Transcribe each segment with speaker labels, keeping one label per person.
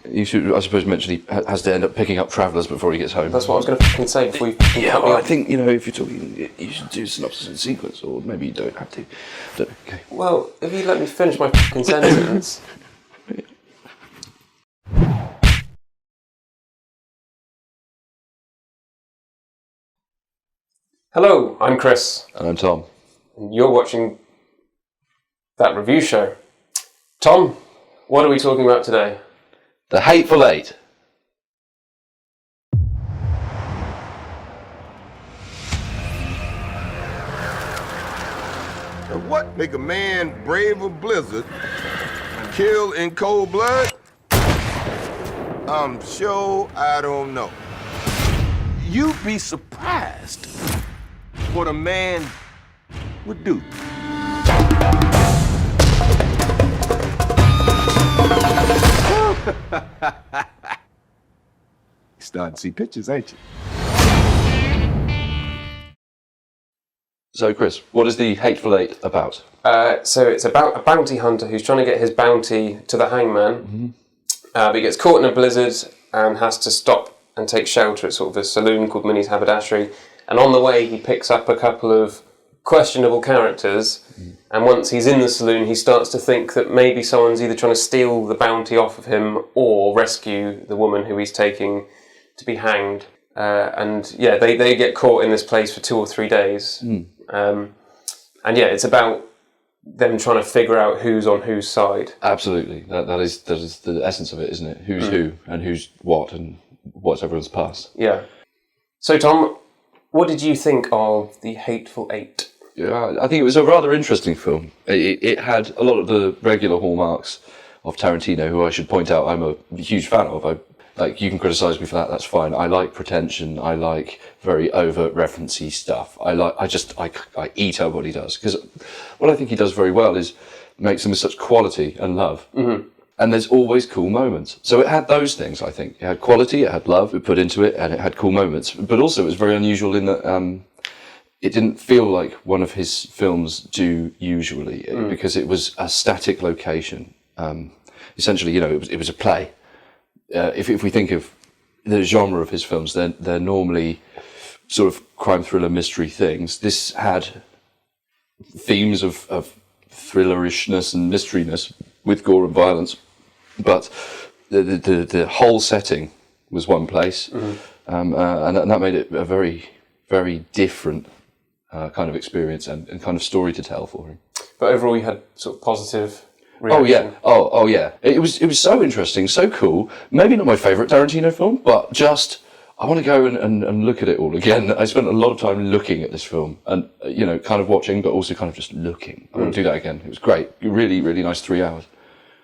Speaker 1: You should, I suppose, mention he has to end up picking up travellers before he gets home.
Speaker 2: That's what I was going to say before you
Speaker 1: Yeah, well, I think, if you're talking, you should do synopsis in sequence, or maybe you don't have to. Okay.
Speaker 2: Well, if you let me finish my sentence... Hello, I'm Chris.
Speaker 1: And I'm Tom.
Speaker 2: And you're watching That Review Show. Tom, what are we talking about today?
Speaker 1: The Hateful Eight.
Speaker 3: And what make a man brave a blizzard and kill in cold blood? I'm sure I don't know. You'd be surprised what a man would do. Starting to see pictures, ain't you?
Speaker 1: So, Chris, what is the Hateful Eight about?
Speaker 2: So it's about a bounty hunter who's trying to get his bounty to the hangman, but he gets caught in a blizzard and has to stop and take shelter at sort of a saloon called Minnie's Haberdashery. And on the way, he picks up a couple of questionable characters, and once he's in the saloon, he starts to think that maybe someone's either trying to steal the bounty off of him or rescue the woman who he's taking to be hanged. They get caught in this place for 2 or 3 days. It's about them trying to figure out who's on whose side. Absolutely.
Speaker 1: That is the essence of it, isn't it? Who's who, and who's what, and what's everyone's past.
Speaker 2: Yeah. So, Tom, what did you think of The Hateful Eight?
Speaker 1: Yeah, I think it was a rather interesting film. It had a lot of the regular hallmarks of Tarantino, who I should point out I'm a huge fan of. You can criticise me for that, that's fine. I like pretension, I like very overt referencey stuff. I eat up what he does. Because what I think he does very well is makes them with such quality and love. Mm-hmm. And there's always cool moments. So it had those things, I think. It had quality, it had love, it put into it, and it had cool moments. But also it was very unusual in that it didn't feel like one of his films do usually, because it was a static location. Essentially, it was a play. If we think of the genre of his films, they're normally sort of crime thriller mystery things. This had themes of thrillerishness and mysteryness with gore and violence, but the whole setting was one place, and that made it a very, very different kind of experience and kind of story to tell for him.
Speaker 2: But overall, you had sort of positive reaction.
Speaker 1: Oh yeah. It was so interesting, so cool. Maybe not my favourite Tarantino film, but just I want to go and look at it all again. I spent a lot of time looking at this film and kind of watching, but also kind of just looking. I want to do that again. It was great. Really, really nice 3 hours.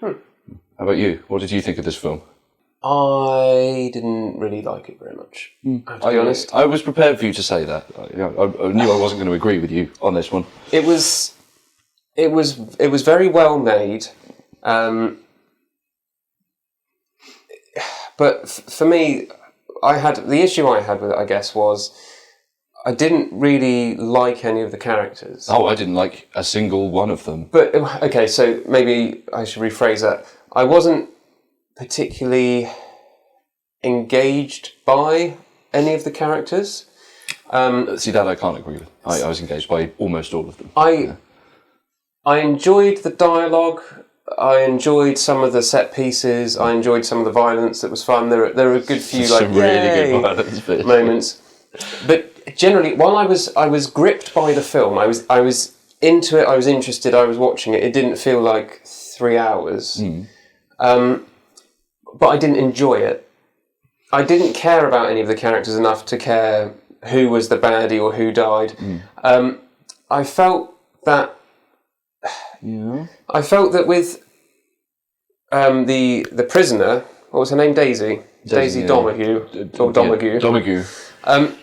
Speaker 1: How about you? What did you think of this film?
Speaker 2: I didn't really like it very much. I have to be honest.
Speaker 1: I was prepared for you to say that. I knew I wasn't going to agree with you on this one.
Speaker 2: It was very well made, but for me, the issue I had with it, I guess, was I didn't really like any of the characters.
Speaker 1: Oh, I didn't like a single one of them.
Speaker 2: But okay, so maybe I should rephrase that. I wasn't particularly engaged by any of the characters.
Speaker 1: See, that I can't agree with. I was engaged by almost all of them.
Speaker 2: I enjoyed the dialogue. I enjoyed some of the set pieces. I enjoyed some of the violence that was fun. There are a good few
Speaker 1: some really good violence bits.
Speaker 2: moments. But generally, while I was gripped by the film, I was into it. I was interested. I was watching it. It didn't feel like 3 hours. But I didn't enjoy it. I didn't care about any of the characters enough to care who was the baddie or who died. I felt that.
Speaker 1: Yeah.
Speaker 2: I felt that with the prisoner, what was her name? Daisy Domergue or Domergue.
Speaker 1: Domergue.
Speaker 2: And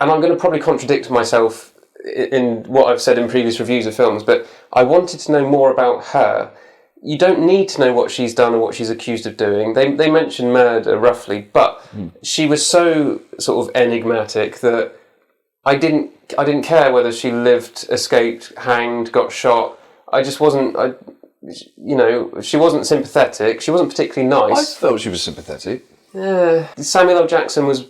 Speaker 2: I'm going to probably contradict myself in what I've said in previous reviews of films, but I wanted to know more about her. You don't need to know what she's done or what she's accused of doing. They mention murder roughly, but she was so sort of enigmatic that I didn't care whether she lived, escaped, hanged, got shot. I just wasn't. you know, she wasn't sympathetic. She wasn't particularly
Speaker 1: I
Speaker 2: nice.
Speaker 1: felt she was sympathetic.
Speaker 2: Samuel L. Jackson was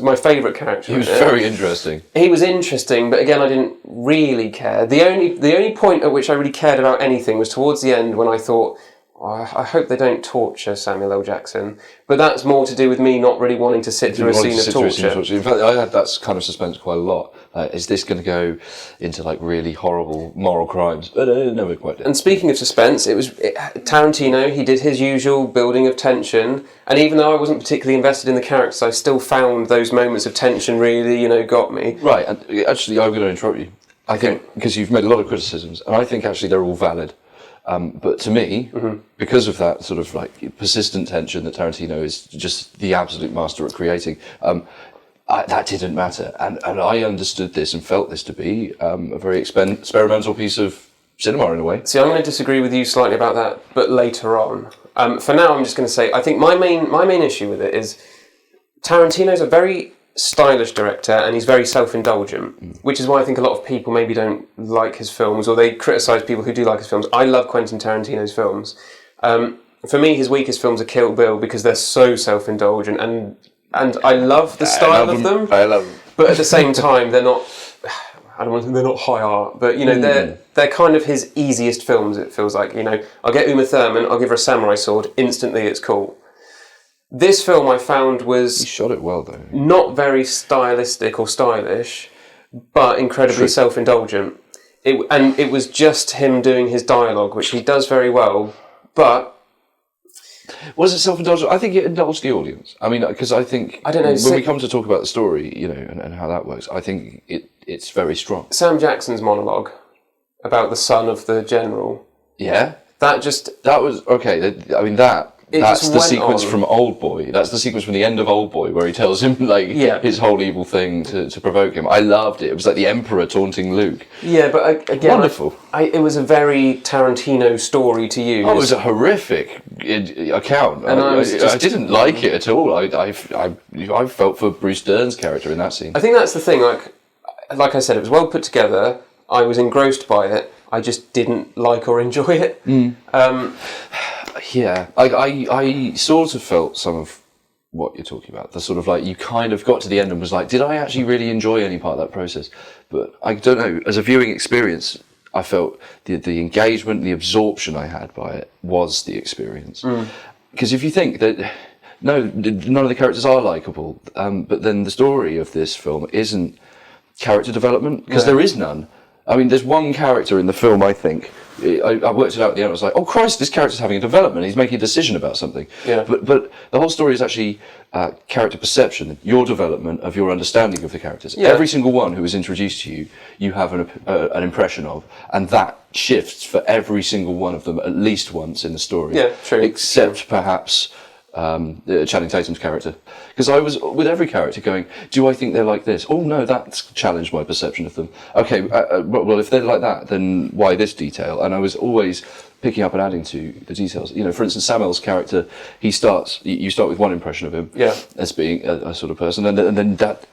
Speaker 2: my favourite character.
Speaker 1: He was very interesting.
Speaker 2: He was interesting, but again, I didn't really care. The only point at which I really cared about anything was towards the end when I thought, I hope they don't torture Samuel L. Jackson. But that's more to do with me not really wanting to sit through a scene of torture.
Speaker 1: In fact, I had that kind of suspense quite a lot. Is this going to go into like really horrible moral crimes? But it never quite did.
Speaker 2: And speaking of suspense, Tarantino, he did his usual building of tension. And even though I wasn't particularly invested in the characters, I still found those moments of tension really, got me.
Speaker 1: Right, and actually, I'm going to interrupt you. I think, because you've made a lot of criticisms, and I think actually they're all valid. But to me, because of that sort of like persistent tension that Tarantino is just the absolute master at creating, that didn't matter. And I understood this and felt this to be a very experimental piece of cinema in a way.
Speaker 2: See, I'm going to disagree with you slightly about that, but later on. For now, I'm just going to say, I think my main issue with it is Tarantino's a very stylish director and he's very self-indulgent, which is why I think a lot of people maybe don't like his films or they criticise people who do like his films. I love Quentin Tarantino's films. For me, his weakest films are Kill Bill because they're so self-indulgent and I love the style of them.
Speaker 1: I love them.
Speaker 2: But at the same time, they're not... I don't want to say they're not high art, but they're kind of his easiest films, it feels like. I'll get Uma Thurman, I'll give her a samurai sword, instantly it's cool. This film I found was...
Speaker 1: He shot it well, though.
Speaker 2: Not very stylistic or stylish, but incredibly self-indulgent. It was just him doing his dialogue, which he does very well, but...
Speaker 1: Was it self-indulgent? I think it indulged the audience. I mean, because I think...
Speaker 2: I don't know.
Speaker 1: When we come to talk about the story, and how that works, I think it's very strong.
Speaker 2: Sam Jackson's monologue about the son of the general...
Speaker 1: Yeah?
Speaker 2: That
Speaker 1: was... Okay, I mean, that's the sequence from Old Boy. That's the sequence from the end of Old Boy where he tells him his whole evil thing to provoke him. I loved it. It was like the Emperor taunting Luke.
Speaker 2: Yeah, but again,
Speaker 1: wonderful.
Speaker 2: It was a very Tarantino story to use.
Speaker 1: Oh, it was a horrific account. And I didn't like it at all. I felt for Bruce Dern's character in that scene.
Speaker 2: I think that's the thing. Like I said, it was well put together. I was engrossed by it. I just didn't like or enjoy it.
Speaker 1: Yeah, I sort of felt some of what you're talking about. The sort of like, you kind of got to the end and was like, did I actually really enjoy any part of that process? But I don't know, as a viewing experience, I felt the engagement, the absorption I had by it was the experience. Because if you think that, none of the characters are likeable, but then the story of this film isn't character development, because there is none. I mean, there's one character in the film, I think, I worked it out at the end, I was like, oh Christ, this character's having a development, he's making a decision about something.
Speaker 2: Yeah.
Speaker 1: But the whole story is actually character perception, your development of your understanding of the characters.
Speaker 2: Yeah.
Speaker 1: Every single one who is introduced to you, you have an impression of, and that shifts for every single one of them at least once in the story.
Speaker 2: Yeah, true.
Speaker 1: Except perhaps Channing Tatum's character, because I was with every character going, do I think they're like this? Oh no, that's challenged my perception of them. Okay, well if they're like that, then why this detail? And I was always picking up and adding to the details. For instance, Samuel's character, you start with one impression of him as being a sort of person, and then that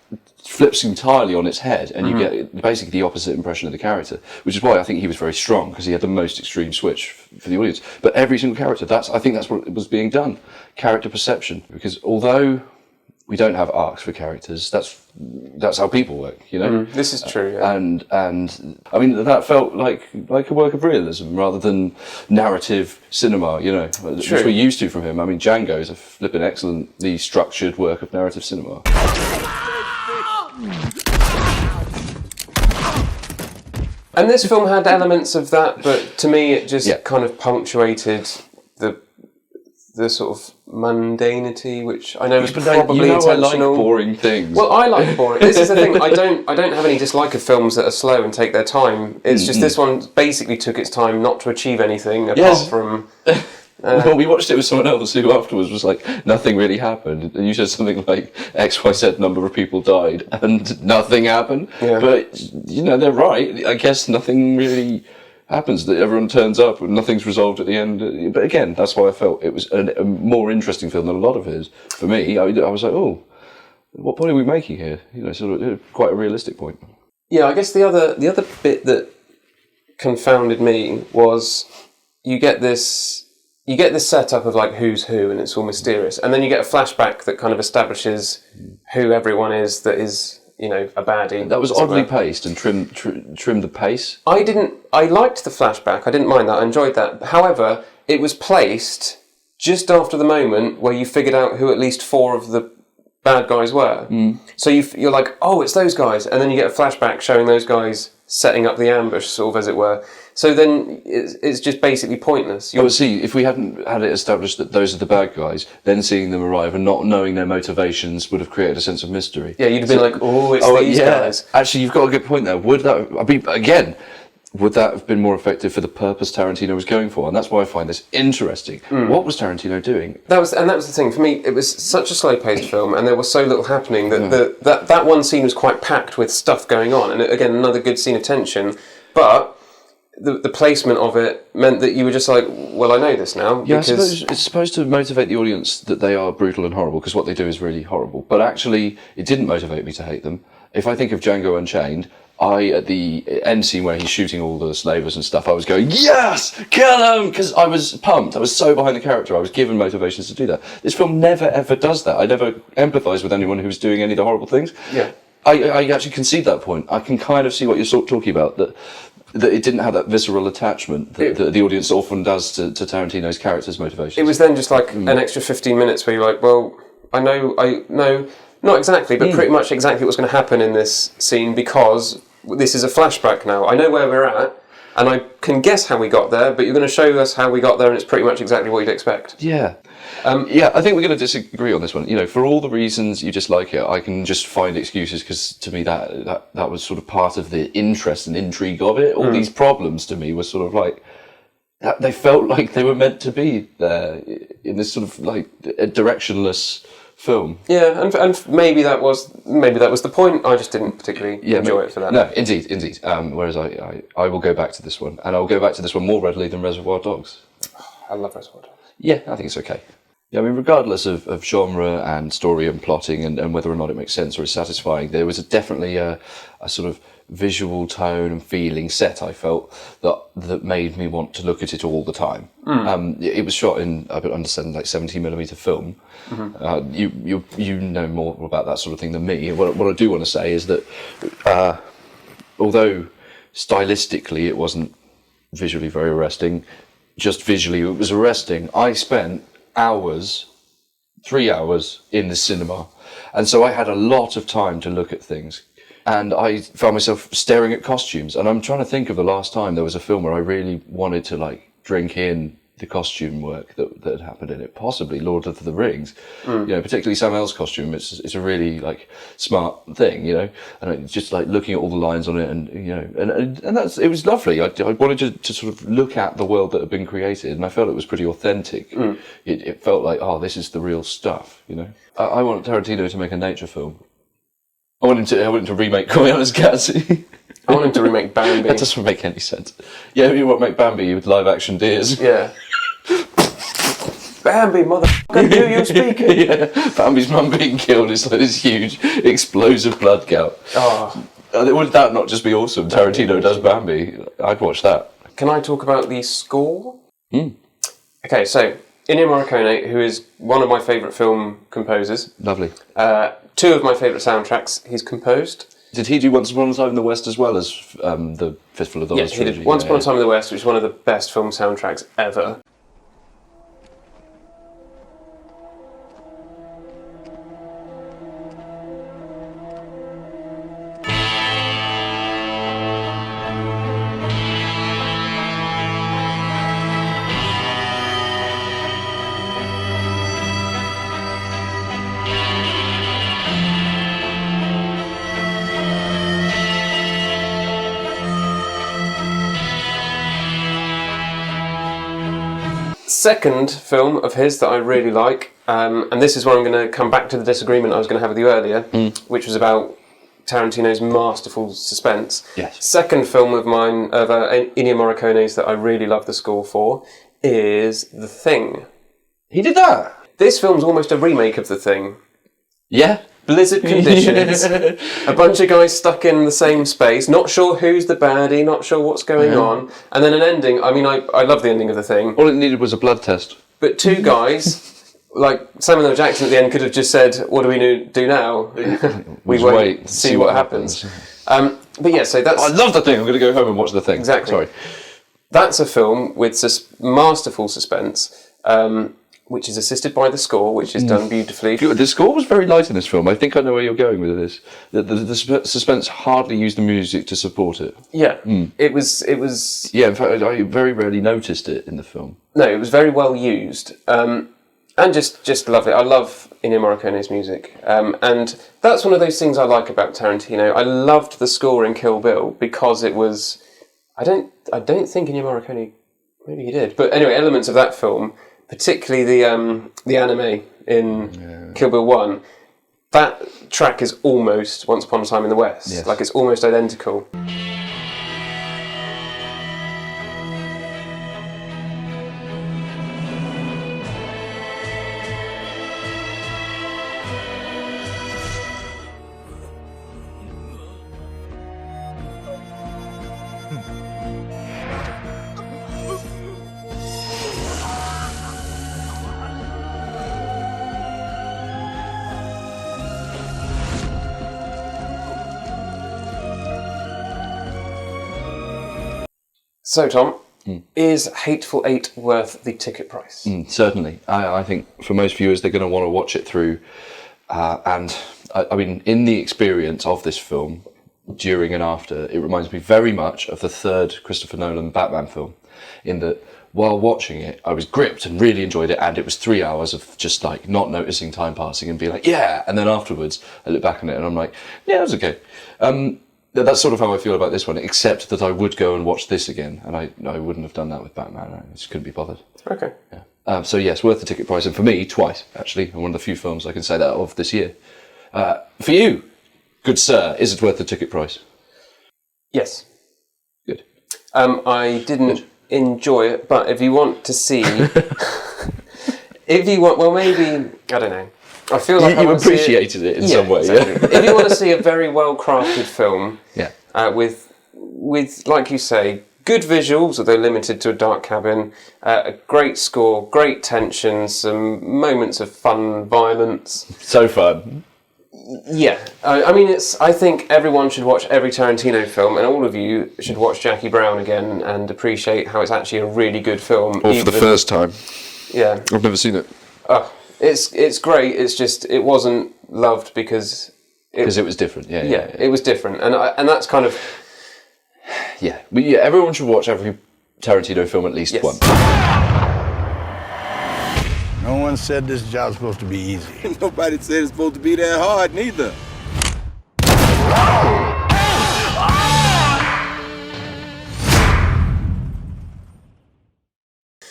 Speaker 1: flips entirely on its head, and you get basically the opposite impression of the character, which is why I think he was very strong, because he had the most extreme switch for the audience. But every single character, I think that's what was being done, character perception, because although we don't have arcs for characters, that's how people work,
Speaker 2: This is true, yeah.
Speaker 1: And I mean, that felt like a work of realism rather than narrative cinema, which we're used to from him. I mean, Django is a flippin' excellently structured work of narrative cinema.
Speaker 2: And this film had elements of that, but to me it just kind of punctuated the sort of mundanity, which I know is probably intentional.
Speaker 1: I like boring things.
Speaker 2: Well, I like boring. This is the thing. I don't have any dislike of films that are slow and take their time. It's just this one basically took its time not to achieve anything apart from.
Speaker 1: Well, we watched it with someone else who afterwards was like, nothing really happened. And you said something like, XYZ number of people died and nothing happened. Yeah. But, they're right. I guess nothing really happens. That everyone turns up and nothing's resolved at the end. But again, that's why I felt it was a more interesting film than a lot of his. For me, I was like, oh, what point are we making here? Sort of quite a realistic point.
Speaker 2: Yeah, I guess the other bit that confounded me was you get this setup of like who's who, and it's all mysterious, and then you get a flashback that kind of establishes who everyone is that is, you know, a baddie.
Speaker 1: That was oddly paced and trimmed the pace.
Speaker 2: I liked the flashback. I didn't mind that. I enjoyed that. However, it was placed just after the moment where you figured out who at least 4 of the bad guys were. So you're like, oh, it's those guys, and then you get a flashback showing those guys setting up the ambush, sort of, as it were. So then it's just basically pointless.
Speaker 1: Well, see, if we hadn't had it established that those are the bad guys, then seeing them arrive and not knowing their motivations would have created a sense of mystery.
Speaker 2: Yeah, you'd have been like, oh, it's these guys.
Speaker 1: Actually, you've got a good point there. Would that have been more effective for the purpose Tarantino was going for? And that's why I find this interesting. What was Tarantino doing?
Speaker 2: That was the thing. For me, it was such a slow-paced film, and there was so little happening that that one scene was quite packed with stuff going on. And again, another good scene of tension. But the placement of it meant that you were just like, well, I know this now.
Speaker 1: Yeah,
Speaker 2: because
Speaker 1: I suppose it's supposed to motivate the audience that they are brutal and horrible, because what they do is really horrible. But actually, it didn't motivate me to hate them. If I think of Django Unchained, at the end scene where he's shooting all the slavers and stuff, I was going, yes, kill him, because I was pumped. I was so behind the character. I was given motivations to do that. This film never, ever does that. I never empathise with anyone who's doing any of the horrible things.
Speaker 2: Yeah.
Speaker 1: I actually concede that point. I can kind of see what you're talking about, that it didn't have that visceral attachment that the audience often does to Tarantino's character's motivations.
Speaker 2: It was then just like an extra 15 minutes where you're like, well, I know, not exactly, but pretty much exactly what's going to happen in this scene, because this is a flashback now. I know where we're at, and I can guess how we got there, but you're going to show us how we got there, and it's pretty much exactly what you'd expect.
Speaker 1: Yeah. I think we're going to disagree on this one. You know, for all the reasons you dislike it, I can just find excuses, because to me that was sort of part of the interest and intrigue of it. All these problems to me were sort of like, they felt like they were meant to be there in this sort of like a directionless film.
Speaker 2: Yeah, and maybe that was the point. I just didn't particularly enjoy it for that.
Speaker 1: No, indeed. Whereas I will go back to this one, and I'll go back to this one more readily than Reservoir Dogs.
Speaker 2: I love Reservoir Dogs.
Speaker 1: Yeah, I think it's okay. Yeah, I mean, regardless of genre and story and plotting and whether or not it makes sense or is satisfying, there was definitely a sort of visual tone and feeling set, I felt, that made me want to look at it all the time. It was shot in, I understand, like 70mm film. You know more about that sort of thing than me. What I do want to say is that although stylistically it wasn't visually very arresting, just visually it was arresting. I spent 3 hours in the cinema, and so I had a lot of time to look at things, and I found myself staring at costumes. And I'm trying to think of the last time there was a film where I really wanted to like drink in the costume work that had happened in it. Possibly Lord of the Rings, you know, particularly Sam L's costume. It's a really like smart thing, you know, and just like looking at all the lines on it, and you know, and it was lovely. I wanted to sort of look at the world that had been created, and I felt it was pretty authentic. It felt like, oh, this is the real stuff, you know. I want Tarantino to make a nature film. I want him to remake Koyaanis's Gatsby.
Speaker 2: I want him to remake Bambi.
Speaker 1: That doesn't make any sense. Yeah, you want to make Bambi with live action deers.
Speaker 2: Yeah. Bambi, motherfucker, do you speak?
Speaker 1: Yeah, Bambi's mum being killed is like this huge explosive blood gout.
Speaker 2: Oh.
Speaker 1: Would that not just be awesome? Tarantino does Bambi. I'd watch that.
Speaker 2: Can I talk about the score? Okay, so Ennio Morricone, who is one of my favourite film composers.
Speaker 1: Lovely.
Speaker 2: 2 of my favourite soundtracks he's composed.
Speaker 1: Did he do Once Upon a Time in the West as well as the Fistful of Dollars?
Speaker 2: Yes, he did Once Upon a Time in the West, which is one of the best film soundtracks ever. Second film of his that I really like, and this is where I'm going to come back to the disagreement I was going to have with you earlier, which was about Tarantino's masterful suspense.
Speaker 1: Yes.
Speaker 2: Second film of mine, of Ennio Morricone's, that I really love the score for, is The Thing.
Speaker 1: He did that?
Speaker 2: This film's almost a remake of The Thing.
Speaker 1: Yeah.
Speaker 2: blizzard conditions, a bunch of guys stuck in the same space, not sure who's the baddie, not sure what's going on, and then an ending. I mean, I love the ending of the thing.
Speaker 1: All it needed was a blood test.
Speaker 2: But two guys, like Samuel L. Jackson at the end, could have just said, "What do we do now? we wait, see what happens." But yeah, so that's.
Speaker 1: I love The Thing. I'm going to go home and watch The Thing.
Speaker 2: Exactly.
Speaker 1: Sorry.
Speaker 2: That's a film with masterful suspense, which is assisted by the score, which is done beautifully.
Speaker 1: The score was very light in this film. I think I know where you're going with this. The suspense hardly used the music to support it.
Speaker 2: Yeah, it was.
Speaker 1: Yeah, in fact, I very rarely noticed it in the film.
Speaker 2: No, it was very well used, and just lovely. I love Ennio Morricone's music, and that's one of those things I like about Tarantino. I loved the score in Kill Bill because it was. I don't think Ennio Morricone, maybe he did, but anyway, elements of that film, particularly the anime in Kill Bill 1, that track is almost Once Upon a Time in the West.
Speaker 1: Yes.
Speaker 2: Like, it's almost identical. So, Tom, is Hateful Eight worth the ticket price?
Speaker 1: Certainly. I think for most viewers, they're going to want to watch it through. And I mean, in the experience of this film, during and after, it reminds me very much of the third Christopher Nolan Batman film, in that while watching it, I was gripped and really enjoyed it, and it was 3 hours of just like not noticing time passing and being like, yeah, and then afterwards I look back on it and I'm like, yeah, it was okay. That's sort of how I feel about this one, except that I would go and watch this again, and I wouldn't have done that with Batman. I just couldn't be bothered.
Speaker 2: Okay.
Speaker 1: Yeah. So yes, worth the ticket price, and for me, twice, actually, and one of the few films I can say that of this year. For you, good sir, is it worth the ticket price?
Speaker 2: Yes.
Speaker 1: Good.
Speaker 2: I didn't enjoy it, but if you want to see... well, maybe, I don't know. I feel like
Speaker 1: you appreciated it in some way.
Speaker 2: Exactly.
Speaker 1: Yeah.
Speaker 2: If you want to see a very well-crafted film,
Speaker 1: Yeah.
Speaker 2: with like you say, good visuals, although limited to a dark cabin, a great score, great tension, some moments of fun violence.
Speaker 1: So fun.
Speaker 2: Yeah, I mean, I think everyone should watch every Tarantino film, and all of you should watch Jackie Brown again and appreciate how it's actually a really good film.
Speaker 1: Or for the first time.
Speaker 2: Yeah.
Speaker 1: I've never seen it.
Speaker 2: It's great. It's just it wasn't loved because
Speaker 1: it was different. Yeah,
Speaker 2: it was different, and that's kind of
Speaker 1: But yeah, everyone should watch every Tarantino film at least once.
Speaker 4: No one said this job's supposed to be easy.
Speaker 3: Nobody said it's supposed to be that hard, neither.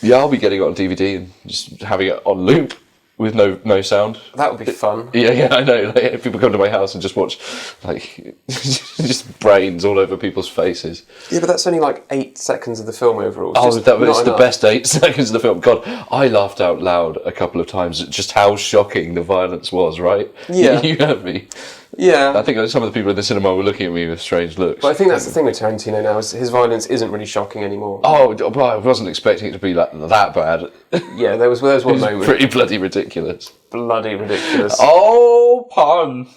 Speaker 1: Yeah, I'll be getting it on DVD and just having it on loop with no sound.
Speaker 2: That would be fun.
Speaker 1: Yeah, I know. Like, people come to my house and just watch, like, just brains all over people's faces.
Speaker 2: Yeah, but that's only like 8 seconds of the film overall.
Speaker 1: That was the best 8 seconds of the film. God, I laughed out loud a couple of times at just how shocking the violence was, right?
Speaker 2: Yeah.
Speaker 1: You heard me.
Speaker 2: Yeah.
Speaker 1: I think some of the people in the cinema were looking at me with strange looks.
Speaker 2: But I think that's the thing with Tarantino now, is his violence isn't really shocking anymore.
Speaker 1: Oh, well, I wasn't expecting it to be that bad.
Speaker 2: Yeah, there was one moment.
Speaker 1: Pretty bloody ridiculous.
Speaker 2: Bloody ridiculous.
Speaker 1: Oh, pun.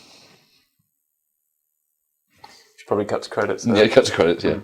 Speaker 2: Should probably cut to credits now.
Speaker 1: Yeah, cut to credits, yeah.